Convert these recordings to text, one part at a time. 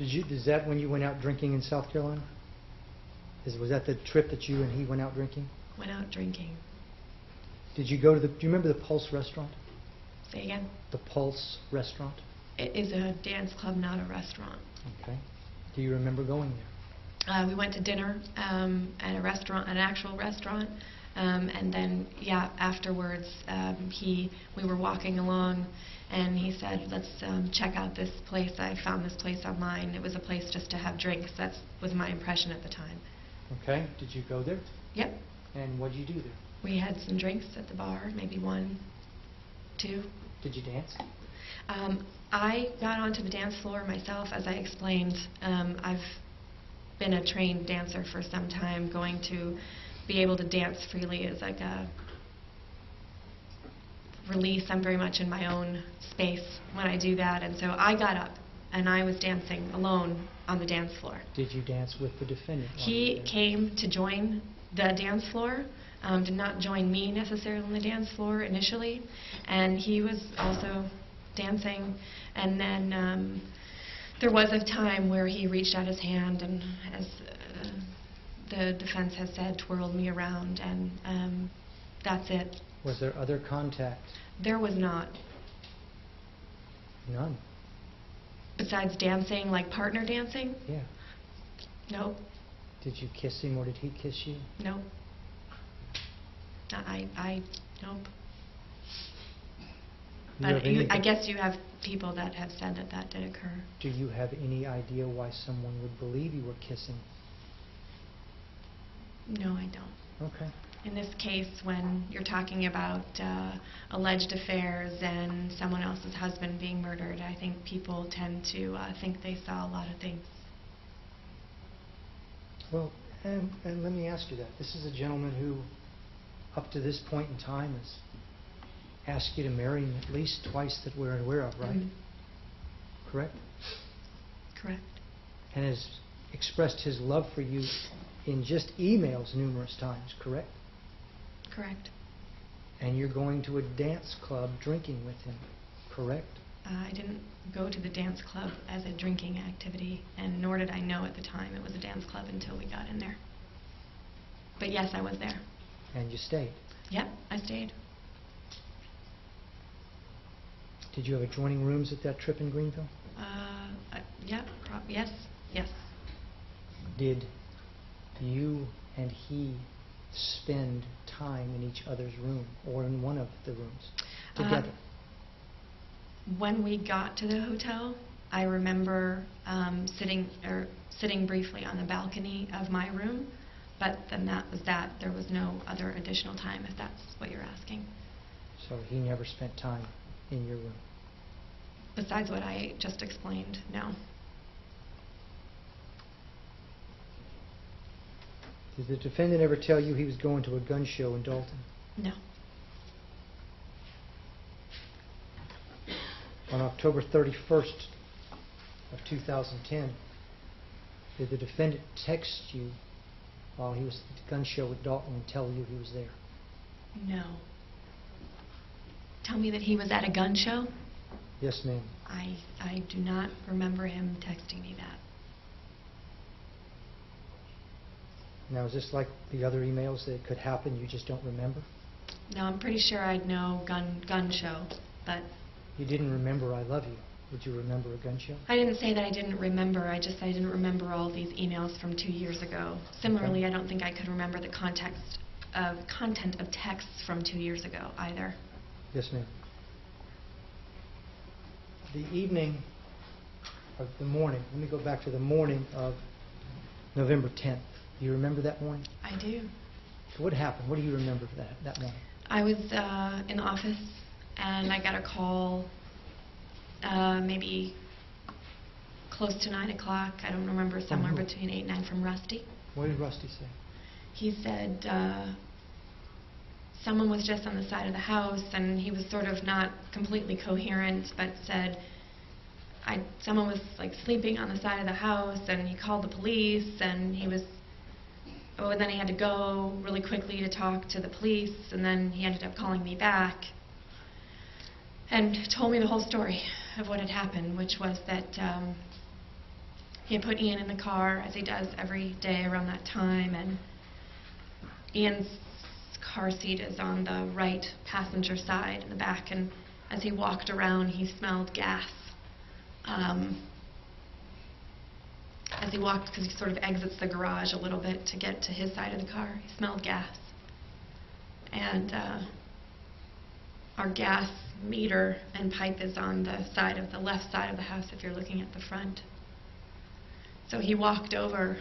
Is that when you went out drinking in South Carolina? Was that the trip that you and he went out drinking? Went out drinking. Did you go to do you remember the Pulse restaurant? Say again? The Pulse restaurant? It is a dance club, not a restaurant. Okay. Do you remember going there? We went to dinner at a restaurant, an actual restaurant, and then, yeah, afterwards, we were walking along, and he said, let's check out this place. I found this place online. It was a place just to have drinks. That was my impression at the time. Okay. Did you go there? Yep. And what did you do there? We had some drinks at the bar, maybe 1, 2. Did you dance? I got onto the dance floor myself, as I explained. I've been a trained dancer for some time. Going to be able to dance freely is like a release. I'm very much in my own space when I do that, and so I got up and I was dancing alone on the dance floor. Did you dance with the defendant? He came to join the dance floor, did not join me necessarily on the dance floor initially, and he was also dancing, and then there was a time where he reached out his hand and, as the defense has said, twirled me around, and that's it. Was there other contact? There was not. None? Besides dancing, like partner dancing? Yeah. Nope. Did you kiss him or did he kiss you? Nope. Nope. But I guess you have people that have said that that did occur. Do you have any idea why someone would believe you were kissing? No, I don't. Okay. In this case, when you're talking about alleged affairs and someone else's husband being murdered, I think people tend to think they saw a lot of things. Well, and let me ask you that. This is a gentleman who, up to this point in time, has asked you to marry him at least twice that we're aware of, right? Mm-hmm. Correct? Correct. And has expressed his love for you in just emails numerous times, correct? Correct. And you're going to a dance club drinking with him, correct? I didn't go to the dance club as a drinking activity, and nor did I know at the time it was a dance club until we got in there. But yes, I was there. And you stayed? Yep, I stayed. Did you have adjoining rooms at that trip in Greenville? Yeah, yes, yes. Did you and he spend time in each other's room or in one of the rooms together? When we got to the hotel, I remember sitting briefly on the balcony of my room, but then that was that. There was no other additional time, if that's what you're asking. So he never spent time in your room? Besides what I just explained, no. Did the defendant ever tell you he was going to a gun show in Dalton? No. On October 31st of 2010, did the defendant text you while he was at the gun show at Dalton and tell you he was there? No. Tell me that he was at a gun show? Yes, ma'am. I do not remember him texting me that. Now, is this like the other emails that it could happen, you just don't remember? No, I'm pretty sure I'd know gun show, but... You didn't remember I love you. Would you remember a gun show? I didn't say that I didn't remember. I didn't remember all these emails from 2 years ago. Similarly, I don't think I could remember the content of texts from 2 years ago either. Yes, ma'am. The evening of the morning, let me go back to the morning of November 10th. Do you remember that morning? I do. So what happened? What do you remember that morning? I was in the office, and I got a call maybe close to 9 o'clock. I don't remember, somewhere between 8 and 9, from Rusty. What did Rusty say? He said someone was just on the side of the house, and he was sort of not completely coherent, but said someone was like sleeping on the side of the house, and he called the police, and and then he had to go really quickly to talk to the police, and then he ended up calling me back and told me the whole story of what had happened, which was that He had put Ian in the car, as he does every day around that time, and Ian's car seat is on the right passenger side in the back, and as he walked around, he smelled gas. As he walked, because he sort of exits the garage a little bit to get to his side of the car, he smelled gas. And our gas meter and pipe is on the left side of the house if you're looking at the front. So he walked over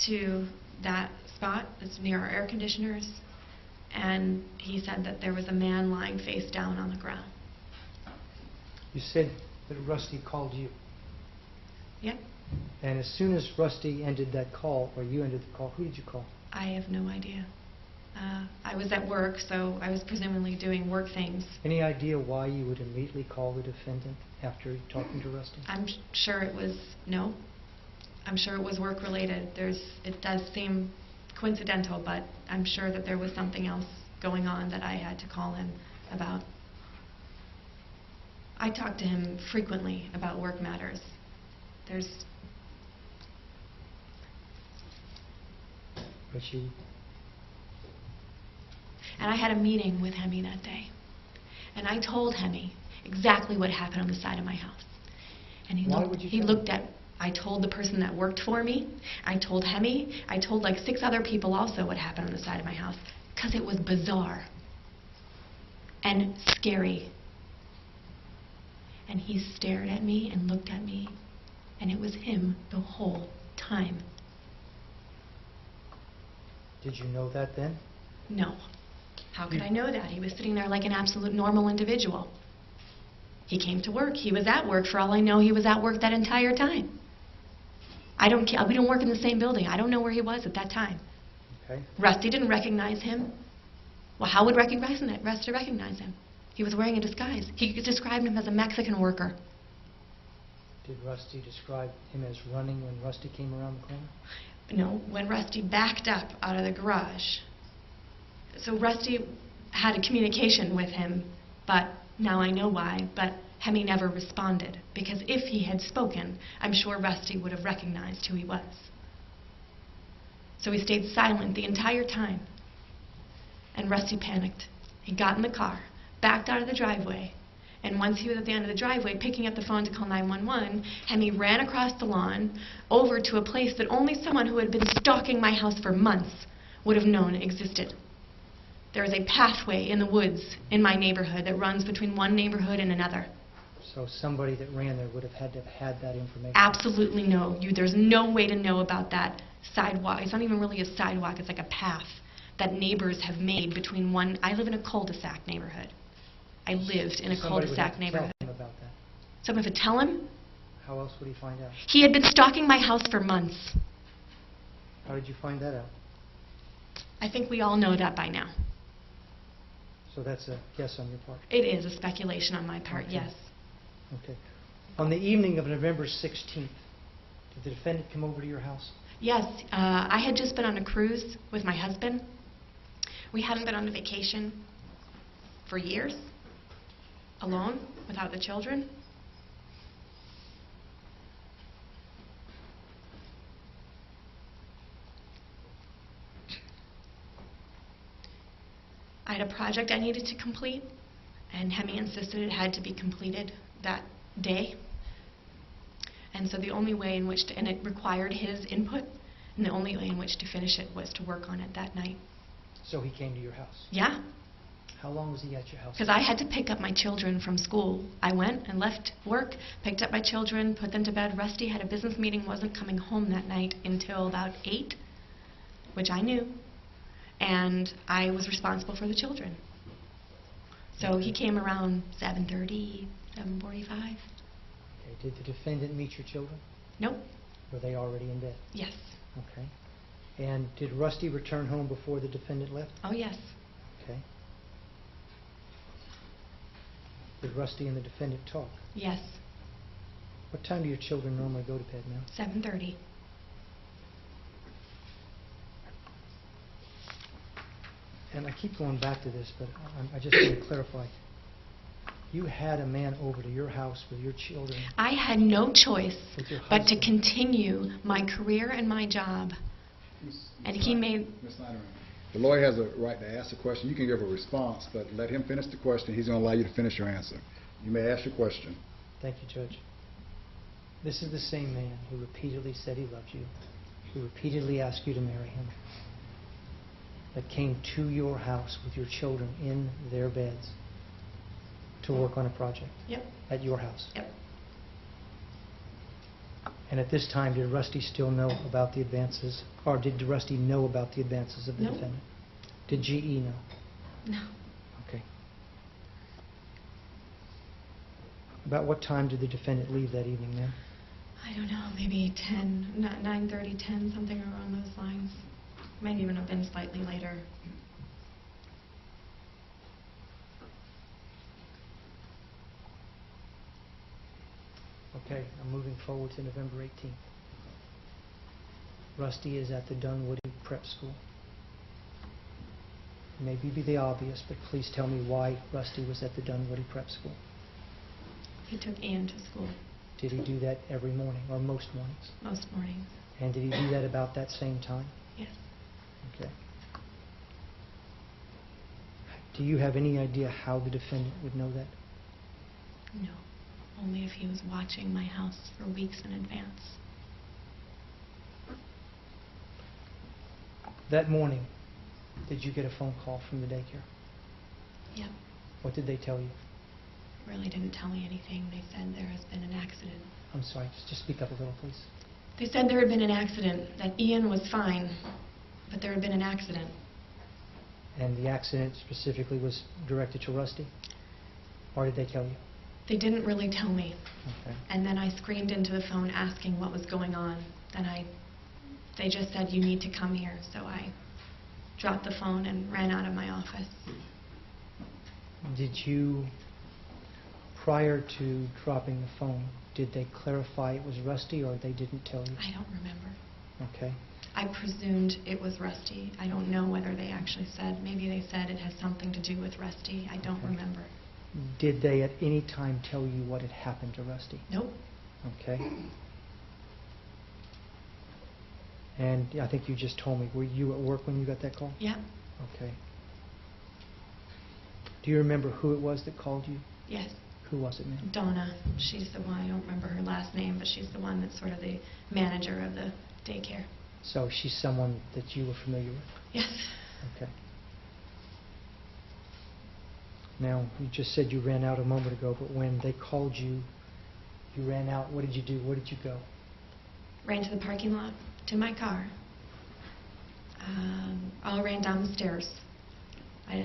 to that spot that's near our air conditioners, and he said that there was a man lying face down on the ground. You said that Rusty called you. Yep. And as soon as Rusty ended that call, or you ended the call, who did you call? I have no idea. I was at work, so I was presumably doing work things. Any idea why you would immediately call the defendant after talking to Rusty? I'm sure it was, no. I'm sure it was work-related. It does seem coincidental, but I'm sure that there was something else going on that I had to call him about. I talk to him frequently about work matters. But you... And I had a meeting with Hemi that day. And I told Hemi exactly what happened on the side of my house. And Why would you he tell looked him? at, I told the person that worked for me, I told Hemi, I told like 6 other people also what happened on the side of my house. Because it was bizarre and scary. And he stared at me and looked at me, and it was him the whole time. Did you know that then? No. How could I know that? He was sitting there like an absolute normal individual. He came to work. He was at work. For all I know, he was at work that entire time. I don't care. We don't work in the same building. I don't know where he was at that time. Okay. Rusty didn't recognize him. Well, how would Rusty recognize him? He was wearing a disguise. He described him as a Mexican worker. Did Rusty describe him as running when Rusty came around the corner? No, when Rusty backed up out of the garage. So Rusty had a communication with him, but now I know why, but Hemi never responded, because if he had spoken, I'm sure Rusty would have recognized who he was. So he stayed silent the entire time, and Rusty panicked. He got in the car, backed out of the driveway, and once he was at the end of the driveway picking up the phone to call 911, Hemi ran across the lawn over to a place that only someone who had been stalking my house for months would have known existed. There is a pathway in the woods in my neighborhood that runs between one neighborhood and another. So somebody that ran there would have had to have had that information? Absolutely no. There's no way to know about that sidewalk. It's not even really a sidewalk. It's like a path that neighbors have made between one... I live in a cul-de-sac neighborhood. I lived in a cul-de-sac neighborhood. Somebody would have to tell him about that. Someone would tell him? How else would he find out? He had been stalking my house for months. How did you find that out? I think we all know that by now. So that's a guess on your part? It is a speculation on my part, Okay. yes. Okay. On the evening of November 16th, did the defendant come over to your house? Yes, I had just been on a cruise with my husband. We hadn't been on a vacation for years, alone, without the children. I had a project I needed to complete, and Hemi insisted it had to be completed that day. And so the only way in which to, and it required his input, and the only way in which to finish it was to work on it that night. So he came to your house? Yeah, How long was he at your house? because I had to pick up my children from school. I went and left work, picked up my children, put them to bed. Rusty had a business meeting, wasn't coming home that night until about 8, which I knew. And I was responsible for the children. So he came around 7:30, 7:45. Okay. Did the defendant meet your children? Nope. Were they already in bed? Yes. Okay. And did Rusty return home before the defendant left? Oh, yes. Okay. Did Rusty and the defendant talk? Yes. What time do your children normally go to bed now? 7:30. And I keep going back to this, but I just want to clarify. You had a man over to your house with your children. I had no choice With your but to husband. continue my career and my job. And he made... Ms. Sneiderman, the lawyer has a right to ask a question. You can give a response, but let him finish the question. He's going to allow you to finish your answer. You may ask your question. Thank you, Judge. This is the same man who repeatedly said he loved you, who repeatedly asked you to marry him, that came to your house with your children in their beds to work on a project. Yep. At your house. Yep. And at this time, did Rusty still know about the advances, or did Rusty know about the advances of the No. defendant? Did GE know? No. Okay. About what time did the defendant leave that evening, ma'am? I don't know, maybe 9:30, 10, something around those lines. Might even have been slightly later. Okay, I'm moving forward to November 18th. Rusty is at the Dunwoody Prep School. Maybe be the obvious, but please tell me why Rusty was at the Dunwoody Prep School. He took Ian to school Did he do that every morning, or most mornings? most mornings. And did he do that about that same time? Yes. Okay. Do you have any idea how the defendant would know that? No. Only if he was watching my house for weeks in advance. That morning, did you get a phone call from the daycare? Yep. What did they tell you? Really didn't tell me anything. They said there has been an accident. I'm sorry, just speak up a little, please. They said there had been an accident, that Ian was fine, but there had been an accident. And the accident specifically was directed to Rusty? Or did they tell you? They didn't really tell me. Okay. And then I screamed into the phone asking what was going on. They just said, you need to come here. So I dropped the phone and ran out of my office. Did you, prior to dropping the phone, did they clarify it was Rusty, or they didn't tell you? I don't remember. Okay. I presumed it was Rusty. I don't know whether they actually said. Maybe they said it has something to do with Rusty. I don't Okay. remember. Did they at any time tell you what had happened to Rusty? Nope. Okay. And I think you just told me, were you at work when you got that call? Yep. Okay. Do you remember who it was that called you? Yes. Who was it, ma'am? Donna. She's the one. I don't remember her last name, but she's the one that's sort of the manager of the daycare. So she's someone that you were familiar with? Yes. Okay. Now, you just said you ran out a moment ago, but when they called you, you ran out. What did you do? Where did you go? Ran to the parking lot, to my car. I ran down the stairs. I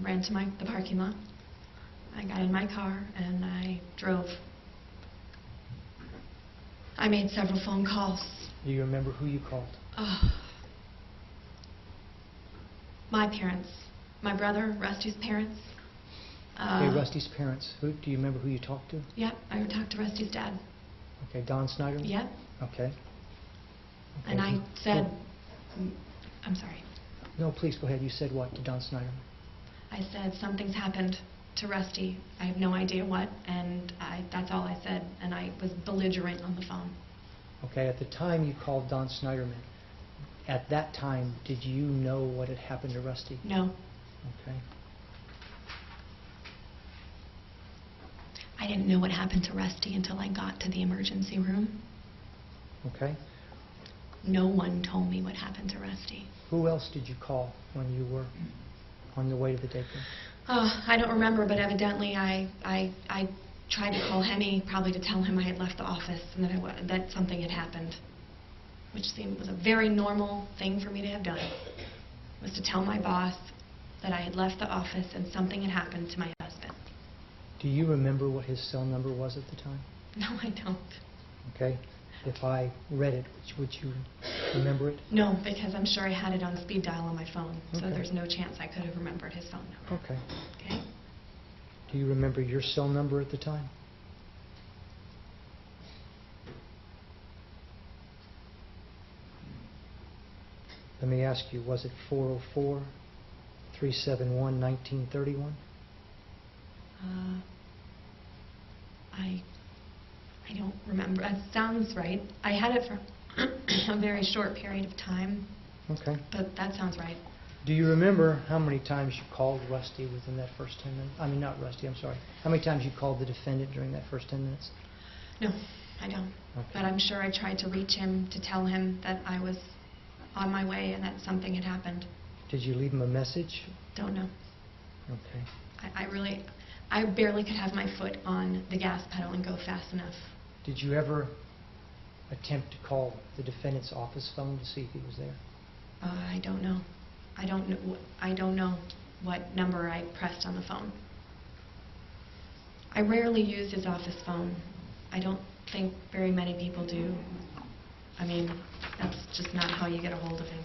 ran to the parking lot. I got in my car and I drove. I made several phone calls. Do you remember who you called? My parents. My brother, Rusty's parents. Okay, Rusty's parents. Do you remember who you talked to? Yep, I talked to Rusty's dad. Okay, Don Sneiderman? Yep. Okay. And I said, I'm sorry. No, please go ahead. You said what to Don Sneiderman? I said, something's happened to Rusty. I have no idea what, and that's all I said, and I was belligerent on the phone. Okay, at the time you called Don Sneiderman, at that time, did you know what had happened to Rusty? No. Okay. I didn't know what happened to Rusty until I got to the emergency room. Okay. No one told me what happened to Rusty. Who else did you call when you were on your way to the daycare? I don't remember, but evidently I tried to call Henny, probably to tell him I had left the office and that something had happened, which was a very normal thing for me to have done, was to tell my boss that I had left the office and something had happened to my husband. Do you remember what his cell number was at the time? No, I don't. Okay. If I read it, would you remember it? No, because I'm sure I had it on speed dial on my phone, so Okay. there's no chance I could have remembered his phone number. Okay. Okay? Do you remember your cell number at the time? Let me ask you, was it 404-371-1931? I don't remember. That sounds right. I had it for a very short period of time, Okay. but that sounds right. Do you remember how many times you called Rusty within that first 10 minutes? I mean, not Rusty, I'm sorry. How many times you called the defendant during that first 10 minutes? No, I don't. Okay. But I'm sure I tried to reach him to tell him that I was on my way and that something had happened. Did you leave him a message? Don't know. Okay. I barely could have my foot on the gas pedal and go fast enough. Did you ever attempt to call the defendant's office phone to see if he was there? I don't know. I don't know what number I pressed on the phone. I rarely use his office phone. I don't think very many people do. I mean, that's just not how you get a hold of him.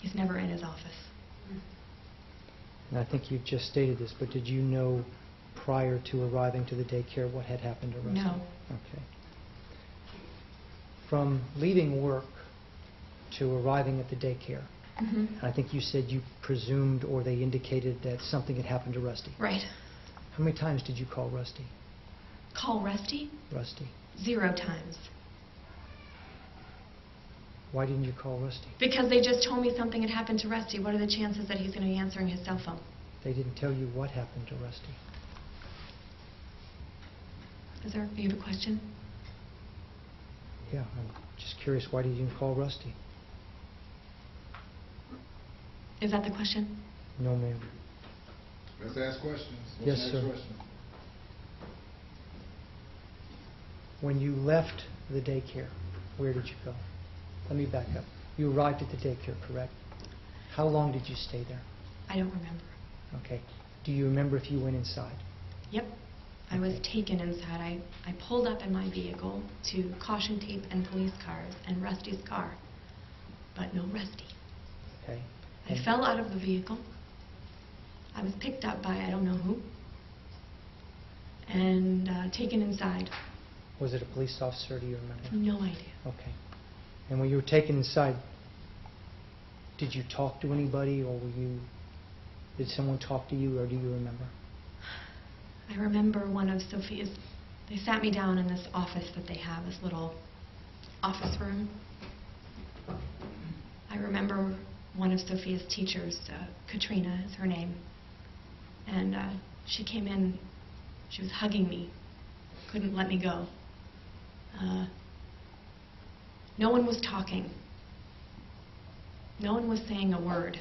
He's never in his office. And I think you've just stated this, but did you know prior to arriving to the daycare what had happened to Rusty? No. Okay. From leaving work to arriving at the daycare, I think you said you presumed or they indicated that something had happened to Rusty. Right. How many times did you call Rusty? Call Rusty? Rusty. 0 times. Why didn't you call Rusty? Because they just told me something had happened to Rusty. What are the chances that he's going to be answering his cell phone? They didn't tell you what happened to Rusty. You have a question? Yeah, I'm just curious, why did you call Rusty? Is that the question? No, ma'am. Let's ask questions. Yes, sir. When you left the daycare, where did you go? Let me back up. You arrived at the daycare, correct? How long did you stay there? I don't remember. Okay. Do you remember if you went inside? Yep. I was taken inside. I pulled up in my vehicle to caution tape and police cars and Rusty's car, but no Rusty. Okay. I fell out of the vehicle. I was picked up by I don't know who and taken inside. Was it a police officer, do you remember? No idea. Okay. And when you were taken inside, did you talk to anybody, or did someone talk to you, or do you remember? I remember one of Sophia's, they sat me down in this office that they have, this little office room. I remember one of Sophia's teachers, Katrina is her name, and she came in, she was hugging me, couldn't let me go. No one was talking. No one was saying a word.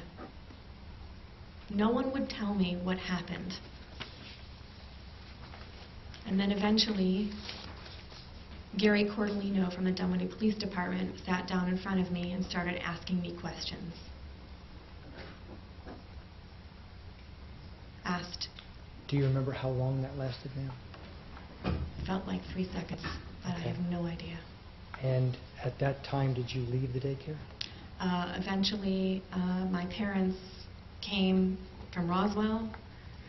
No one would tell me what happened. And then eventually, Gary Cordolino from the Dunwoody Police Department sat down in front of me and started asking me questions. Do you remember how long that lasted, ma'am? Felt like 3 seconds, but Okay. I have no idea. And at that time, did you leave the daycare? Eventually, my parents came from Roswell,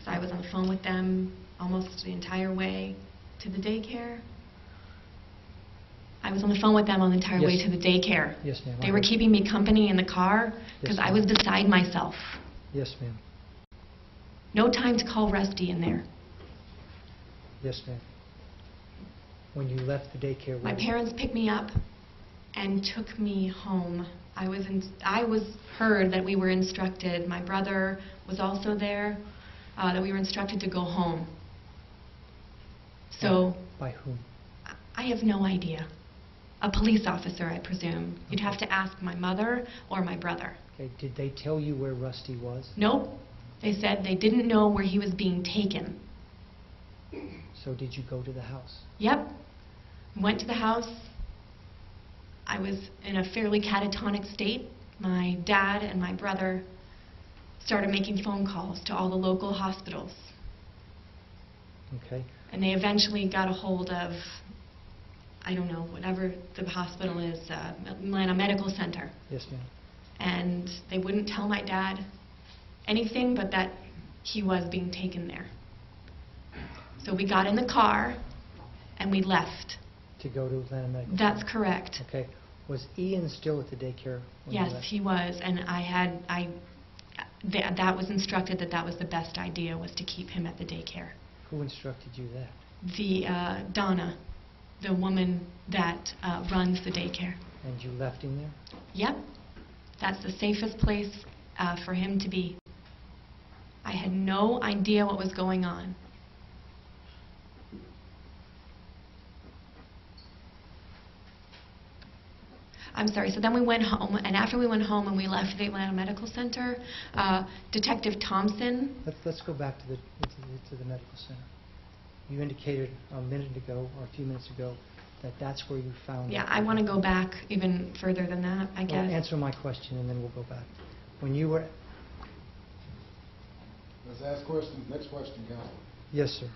so I was on the phone with them almost the entire way to the daycare. I was on the phone with them on the entire way Yes. to the daycare. Yes, ma'am. They were keeping me company in the car because Yes, I was ma'am. beside myself. Yes, ma'am. No time to call Rusty in there. Yes, ma'am. When you left the daycare, My parents picked me up and took me home. I was heard that we were instructed, my brother was also there, that we were instructed to go home. So, By whom? I have no idea. A police officer, I presume. You'd have to ask my mother or my brother. Okay. Did they tell you where Rusty was? Nope. They said they didn't know where he was being taken. So did you go to the house? Yep. Went to the house. I was in a fairly catatonic state. My dad and my brother started making phone calls to all the local hospitals. Okay. And they eventually got a hold of, I don't know, whatever the hospital is, Atlanta Medical Center. Yes, ma'am. And they wouldn't tell my dad anything but that he was being taken there. So we got in the car and we left. To go to Atlanta Medical That's Center? correct. Okay. Was Ian still at the daycare when you Yes, left? he was. And that was instructed that that was the best idea, was to keep him at the daycare. Who instructed you that? Donna, the woman that runs the daycare. And you left him there? Yep. That's the safest place for him to be. I had no idea what was going on. I'm sorry, so then we went home, and after we went home and we left the Atlanta Medical Center, Detective Thompson... Let's go back to the medical center. You indicated a minute ago, or a few minutes ago, that that's where you found... Yeah, I want to go back even further than that, I guess. Well, answer my question, and then we'll go back. When you were... Let's ask question, next question, Counsel. Yes, sir.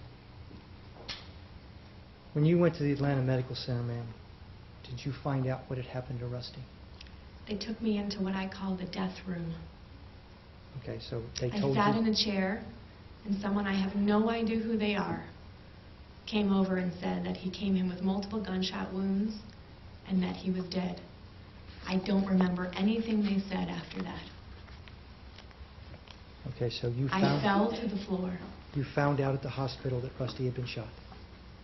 When you went to the Atlanta Medical Center, ma'am, did you find out what had happened to Rusty? They took me into what I call the death room. Okay, so they I told you... sat in a chair, and someone, I have no idea who they are, came over and said that he came in with multiple gunshot wounds and that he was dead. I don't remember anything they said after that. Okay, so you I found... fell to the floor. You found out at the hospital that Rusty had been shot?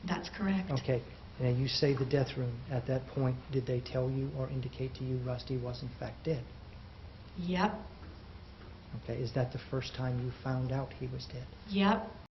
That's correct. Okay. Now, you say the death room. At that point, did they tell you or indicate to you Rusty was in fact dead? Yep. Okay. Is that the first time you found out he was dead? Yep.